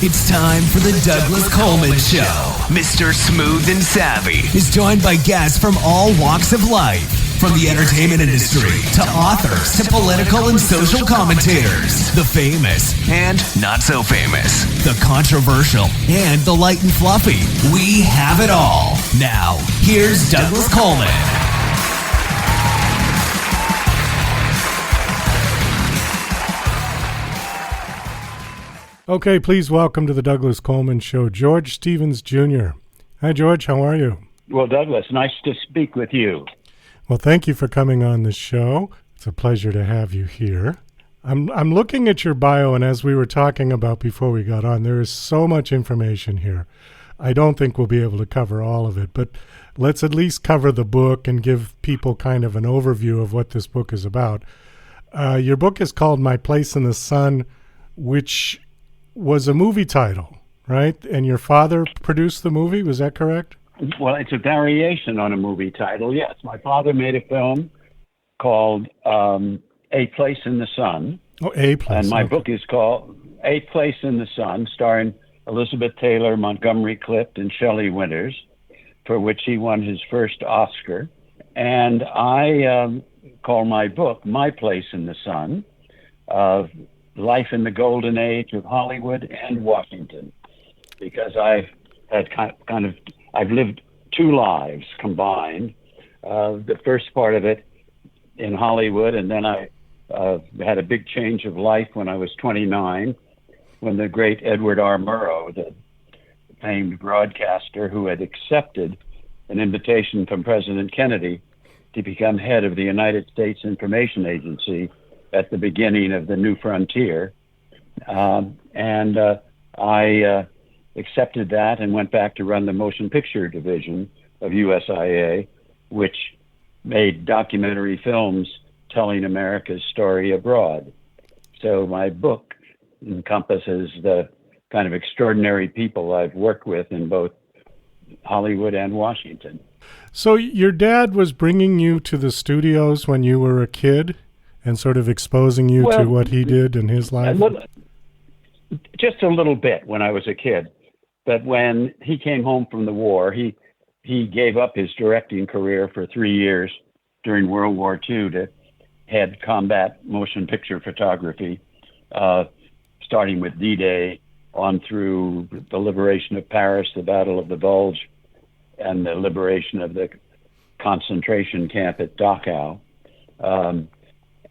It's time for the Douglas Coleman Show. Mr. Smooth and Savvy is joined by guests from all walks of life, from the entertainment industry to authors to political and social commentators, the famous and not so famous, the controversial and the light and fluffy. We have it all. Now, here's Douglas Coleman. Okay, please welcome to the Douglas Coleman Show, George Stevens Jr. Hi, George. How are you? Well, Douglas, nice to speak with you. Well, thank you for coming on the show. It's a pleasure to have you here. I'm looking at your bio, and as we were talking about before we got on, there is so much information here. I don't think we'll be able to cover all of it, but let's at least cover the book and give people kind of an overview of what this book is about. Your book is called My Place in the Sun, which was a movie title, right? And your father produced the movie, was that correct? Well, it's a variation on a movie title, yes. My father made a film called A Place in the Sun. Oh, A Place. And my book is called A Place in the Sun, starring Elizabeth Taylor, Montgomery Clift, and Shelley Winters, for which he won his first Oscar. And I call my book My Place in the Sun, Life in the Golden Age of Hollywood and Washington, because I've had I've lived two lives combined. The first part of it in Hollywood, and then I had a big change of life when I was 29, when the great Edward R. Murrow, the famed broadcaster who had accepted an invitation from President Kennedy to become head of the United States Information Agency at the beginning of the new frontier. I accepted that and went back to run the motion picture division of USIA, which made documentary films telling America's story abroad. So my book encompasses the kind of extraordinary people I've worked with in both Hollywood and Washington. So your dad was bringing you to the studios when you were a kid and sort of exposing you to what he did in his life? Just a little bit when I was a kid. But when he came home from the war, he gave up his directing career for 3 years during World War II to head combat motion picture photography, starting with D-Day on through the liberation of Paris, the Battle of the Bulge, and the liberation of the concentration camp at Dachau.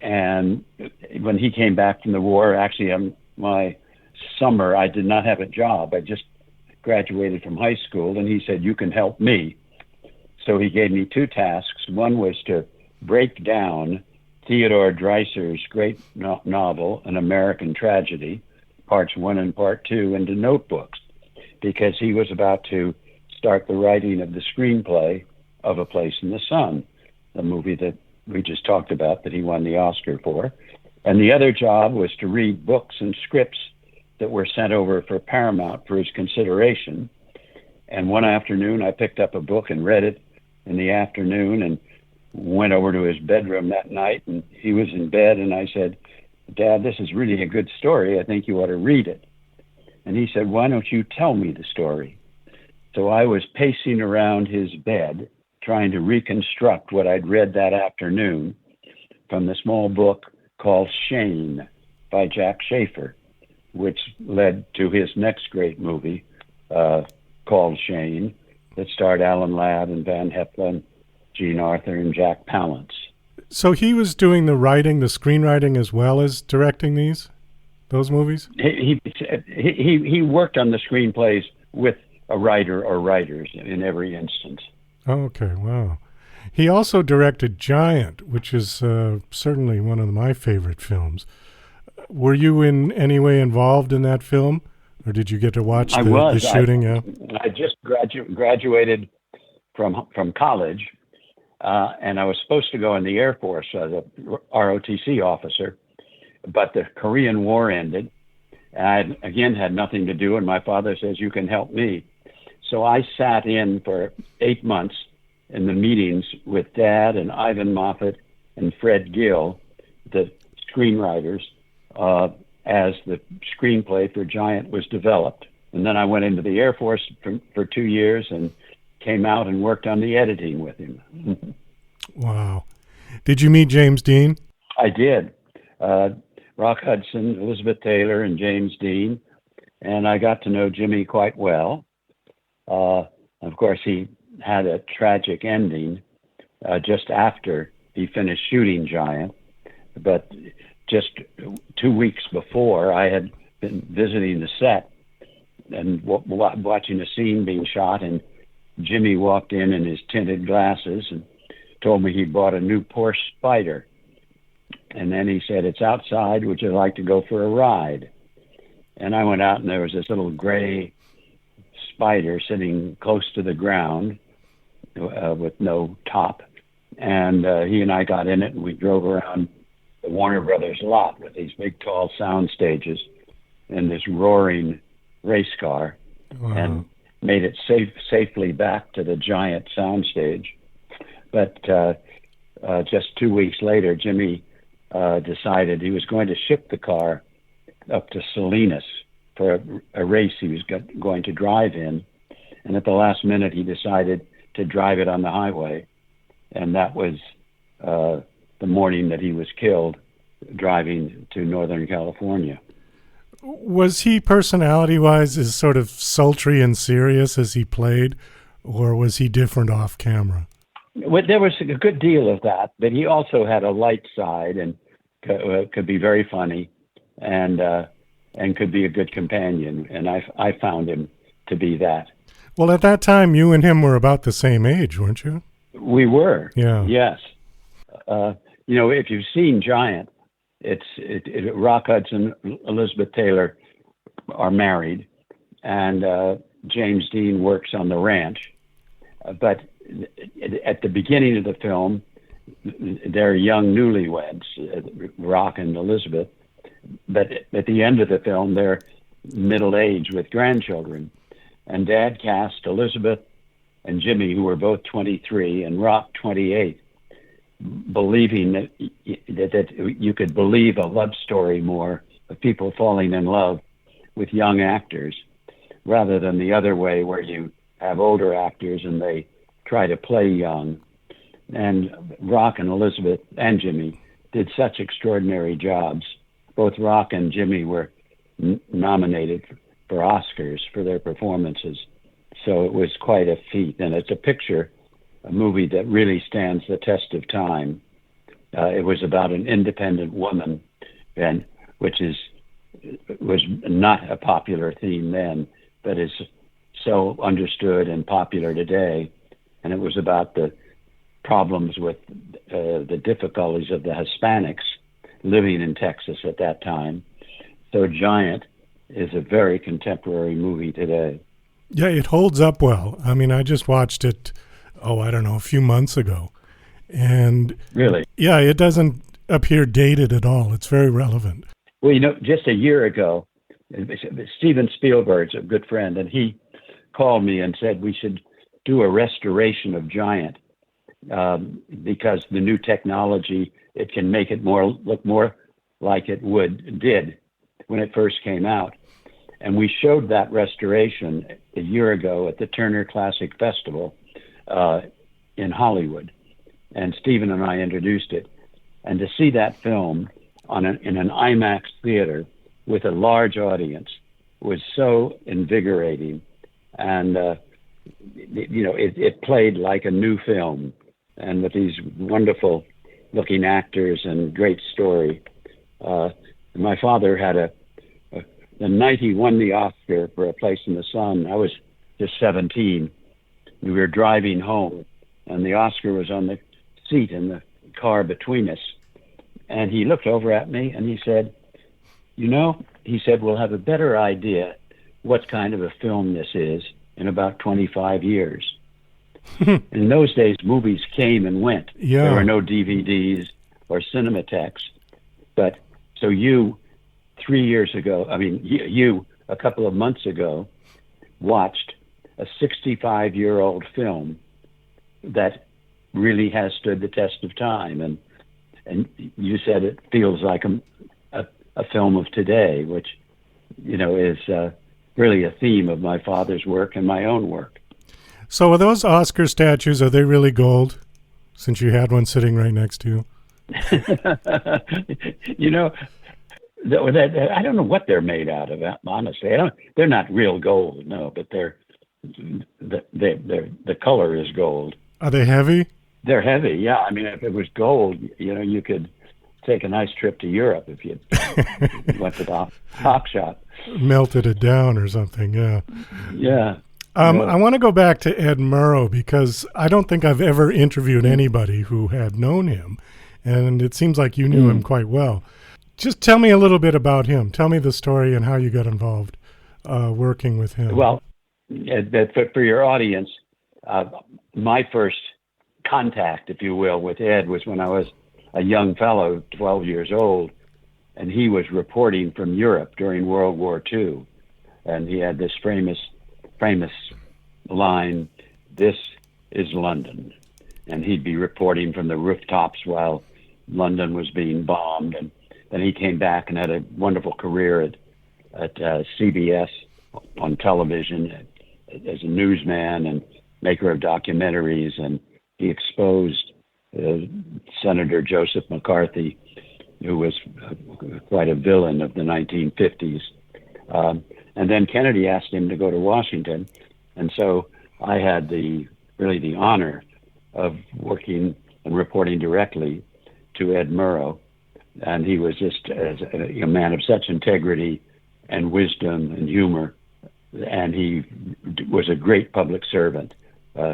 And when he came back from the war, actually, my summer, I did not have a job. I just graduated from high school, and he said, "You can help me." So he gave me two tasks. One was to break down Theodore Dreiser's great novel, An American Tragedy, parts 1 and part 2, into notebooks, because he was about to start the writing of the screenplay of A Place in the Sun, the movie that we just talked about that he won the Oscar for. And the other job was to read books and scripts that were sent over for Paramount for his consideration. And one afternoon I picked up a book and read it in the afternoon and went over to his bedroom that night, and he was in bed, and I said, "Dad, this is really a good story. I think you ought to read it." And he said, "Why don't you tell me the story?" So I was pacing around his bed trying to reconstruct what I'd read that afternoon from the small book called Shane by Jack Schaefer, which led to his next great movie called Shane, that starred Alan Ladd and Van Heflin, Jean Arthur, and Jack Palance. So he was doing the writing, the screenwriting, as well as directing those movies? He worked on the screenplays with a writer or writers in every instance. Oh, okay, wow. He also directed Giant, which is certainly one of my favorite films. Were you in any way involved in that film, or did you get to watch the shooting? I just graduated from college, and I was supposed to go in the Air Force as a ROTC officer, but the Korean War ended, and I, again, had nothing to do, and my father says, "You can help me." So I sat in for 8 months in the meetings with Dad and Ivan Moffat and Fred Gill, the screenwriters, as the screenplay for Giant was developed. And then I went into the Air Force for 2 years and came out and worked on the editing with him. Wow. Did you meet James Dean? I did. Rock Hudson, Elizabeth Taylor, and James Dean. And I got to know Jimmy quite well. Of course, he had a tragic ending just after he finished shooting Giant. But just 2 weeks before, I had been visiting the set and watching a scene being shot, and Jimmy walked in his tinted glasses and told me he bought a new Porsche Spider. And then he said, "It's outside. Would you like to go for a ride?" And I went out, and there was this little gray Spider sitting close to the ground with no top. And he and I got in it, and we drove around the Warner Brothers lot with these big, tall sound stages and this roaring race car. Wow. And made it safely back to the Giant soundstage. But just 2 weeks later, Jimmy decided he was going to ship the car up to Salinas for a race he was going to drive in. And at the last minute, he decided to drive it on the highway. And that was the morning that he was killed driving to Northern California. Was he personality-wise as sort of sultry and serious as he played, or was he different off camera? Well, there was a good deal of that, but he also had a light side and could be very funny and could be a good companion. And I found him to be that. Well, at that time, you and him were about the same age, weren't you? We were. Yeah. Yes. If you've seen Giant, Rock Hudson, Elizabeth Taylor are married, and James Dean works on the ranch. But at the beginning of the film, they're young newlyweds, Rock and Elizabeth. But at the end of the film, they're middle-aged with grandchildren. And Dad cast Elizabeth and Jimmy, who were both 23, and Rock 28, believing that you could believe a love story more of people falling in love with young actors rather than the other way where you have older actors and they try to play young. And Rock and Elizabeth and Jimmy did such extraordinary jobs. Both Rock and Jimmy were nominated for Oscars for their performances. So it was quite a feat. And it's a movie that really stands the test of time. It was about an independent woman, and was not a popular theme then, but is so understood and popular today. And it was about the problems with the difficulties of the Hispanics living in Texas at that time. So Giant is a very contemporary movie today. Yeah, it holds up well. I mean, I just watched it, a few months ago. And really, yeah, it doesn't appear dated at all. It's very relevant. Well, just a year ago, Steven Spielberg's a good friend, and he called me and said we should do a restoration of Giant because the new technology, it can make it look more like it did when it first came out. And we showed that restoration a year ago at the Turner Classic Festival in Hollywood. And Stephen and I introduced it. And to see that film in an IMAX theater with a large audience was so invigorating. And, it played like a new film, and with these wonderful looking actors and great story. My father had the night he won the Oscar for A Place in the Sun, I was just 17. We were driving home, and the Oscar was on the seat in the car between us. And he looked over at me and he said, we'll have a better idea what kind of a film this is in about 25 years. In those days, movies came and went. Yeah. There were no DVDs or Cinematex. But so you, 3 years ago, you a couple of months ago, watched a 65-year-old film that really has stood the test of time. And you said it feels like a film of today, which, is really a theme of my father's work and my own work. So are those Oscar statues, are they really gold, since you had one sitting right next to you? I don't know what they're made out of, honestly. They're not real gold, no, but the color is gold. Are they heavy? They're heavy, yeah. I mean, if it was gold, you could take a nice trip to Europe if you went to the top shop. Melted it down or something, yeah. Yeah. I want to go back to Ed Murrow because I don't think I've ever interviewed anybody who had known him, and it seems like you knew him quite well. Just tell me a little bit about him. Tell me the story and how you got involved working with him. Well, for your audience, my first contact, if you will, with Ed was when I was a young fellow, 12 years old, and he was reporting from Europe during World War II. And he had this famous line, "This is London." And he'd be reporting from the rooftops while London was being bombed. And then he came back and had a wonderful career at CBS on television as a newsman and maker of documentaries. And he exposed Senator Joseph McCarthy, who was quite a villain of the 1950s. And then Kennedy asked him to go to Washington. And so I had the honor of working and reporting directly to Ed Murrow. And he was just a man of such integrity and wisdom and humor. And he was a great public servant.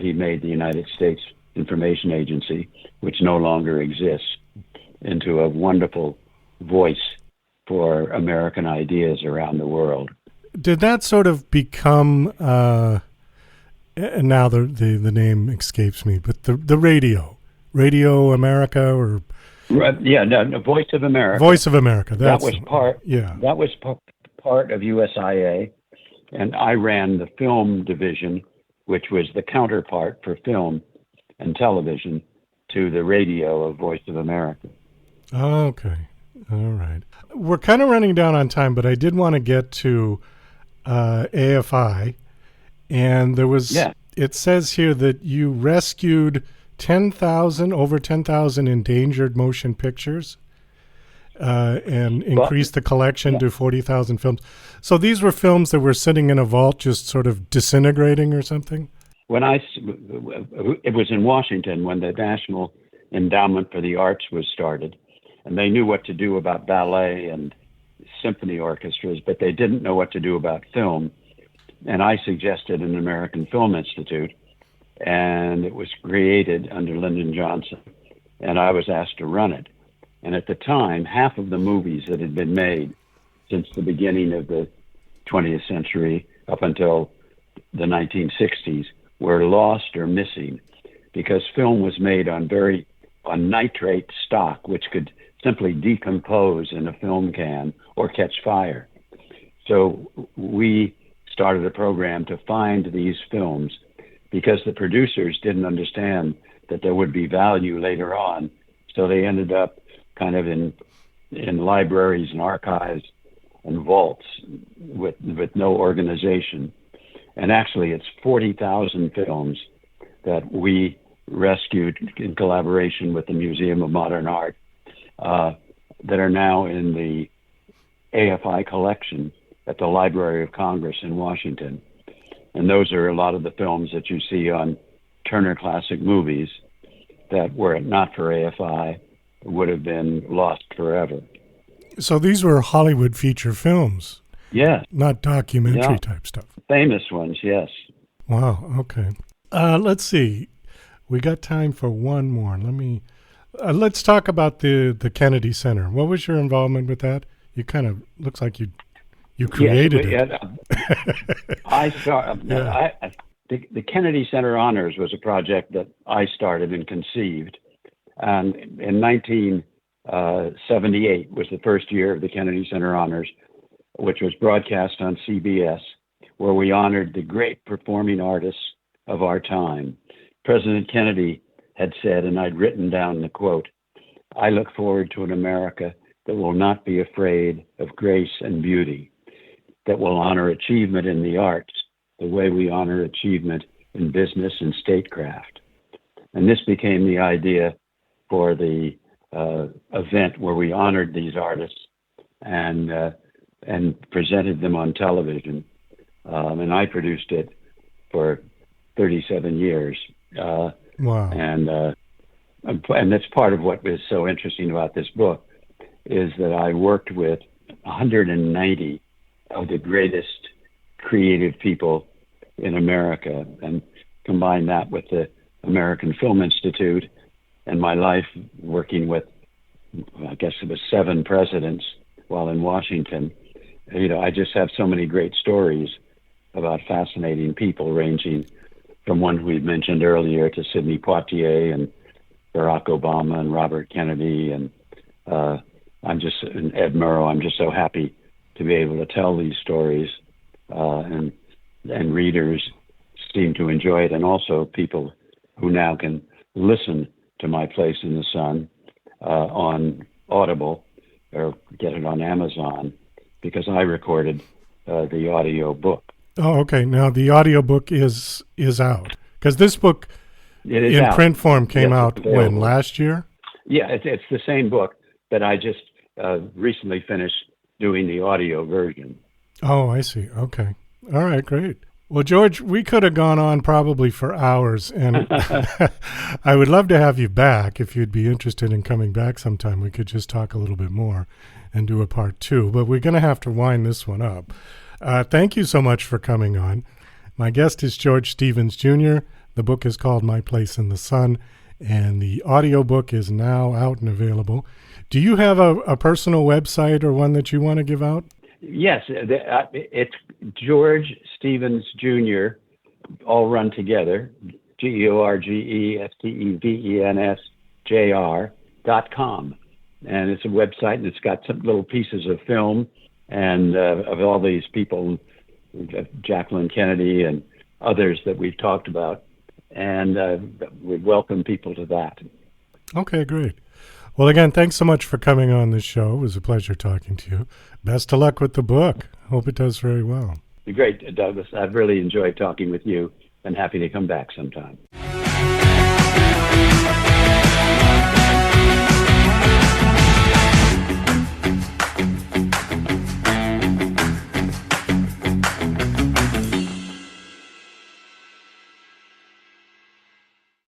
He made the United States Information Agency, which no longer exists, into a wonderful voice for American ideas around the world. Did that sort of become, and now the name escapes me, but the Radio America, or Voice of America. Voice of America. That was part of USIA, and I ran the film division, which was the counterpart for film and television to the radio of Voice of America. Okay. All right. We're kind of running down on time, but I did want to get to AFI. And there was, it says here that you rescued over 10,000 endangered motion pictures and increased the collection to 40,000 films. So these were films that were sitting in a vault just sort of disintegrating or something? It was in Washington when the National Endowment for the Arts was started, and they knew what to do about ballet and symphony orchestras, but they didn't know what to do about film. And I suggested an American Film Institute, and it was created under Lyndon Johnson, and I was asked to run it. And at the time, half of the movies that had been made since the beginning of the 20th century up until the 1960s were lost or missing because film was made on nitrate stock, which could simply decompose in a film can or catch fire. So we started a program to find these films because the producers didn't understand that there would be value later on. So they ended up kind of in libraries and archives and vaults with no organization. And actually, it's 40,000 films that we rescued in collaboration with the Museum of Modern Art that are now in the AFI collection at the Library of Congress in Washington. And those are a lot of the films that you see on Turner Classic Movies that, were it not for AFI, would have been lost forever. So these were Hollywood feature films? Yes. Not documentary type stuff? Famous ones, yes. Wow, okay. Let's see. We got time for one more. Let's talk about the Kennedy Center. What was your involvement with that? You kind of, looks like you created it. The Kennedy Center Honors was a project that I started and conceived. And in 1978 was the first year of the Kennedy Center Honors, which was broadcast on CBS, where we honored the great performing artists of our time. President Kennedy had said, and I'd written down the quote, "I look forward to an America that will not be afraid of grace and beauty, that will honor achievement in the arts the way we honor achievement in business and statecraft. And this became the idea for the event where we honored these artists and presented them on television. And I produced it for 37 years. Wow. And that's part of what was so interesting about this book, is that I worked with 190 of the greatest creative people in America, and combined that with the American Film Institute and my life working with, I guess it was 7 presidents while in Washington. You know, I just have so many great stories about fascinating people, ranging from one we mentioned earlier to Sidney Poitier and Barack Obama and Robert Kennedy and Ed Murrow. I'm just so happy to be able to tell these stories, and readers seem to enjoy it, and also people who now can listen to My Place in the Sun on Audible or get it on Amazon, because I recorded the audio book. Oh, okay. Now the audio book is out, because this book in out. print form came out available. when, last year? Yeah, it's the same book, but I just recently finished doing the audio version. Oh, I see. Okay. All right, great. Well, George, we could have gone on probably for hours, and I would love to have you back if you'd be interested in coming back sometime. We could just talk a little bit more and do a part 2, but we're going to have to wind this one up. Thank you so much for coming on. My guest is George Stevens, Jr. The book is called My Place in the Sun, and the audiobook is now out and available. Do you have a personal website or one that you want to give out? Yes, it's George Stevens Jr., all run together, Georgestevensjr.com. And it's a website, and it's got some little pieces of film and of all these people, Jacqueline Kennedy and others that we've talked about. And we welcome people to that. Okay, great. Well, again, thanks so much for coming on this show. It was a pleasure talking to you. Best of luck with the book. Hope it does very well. Great, Douglas. I've really enjoyed talking with you, and happy to come back sometime.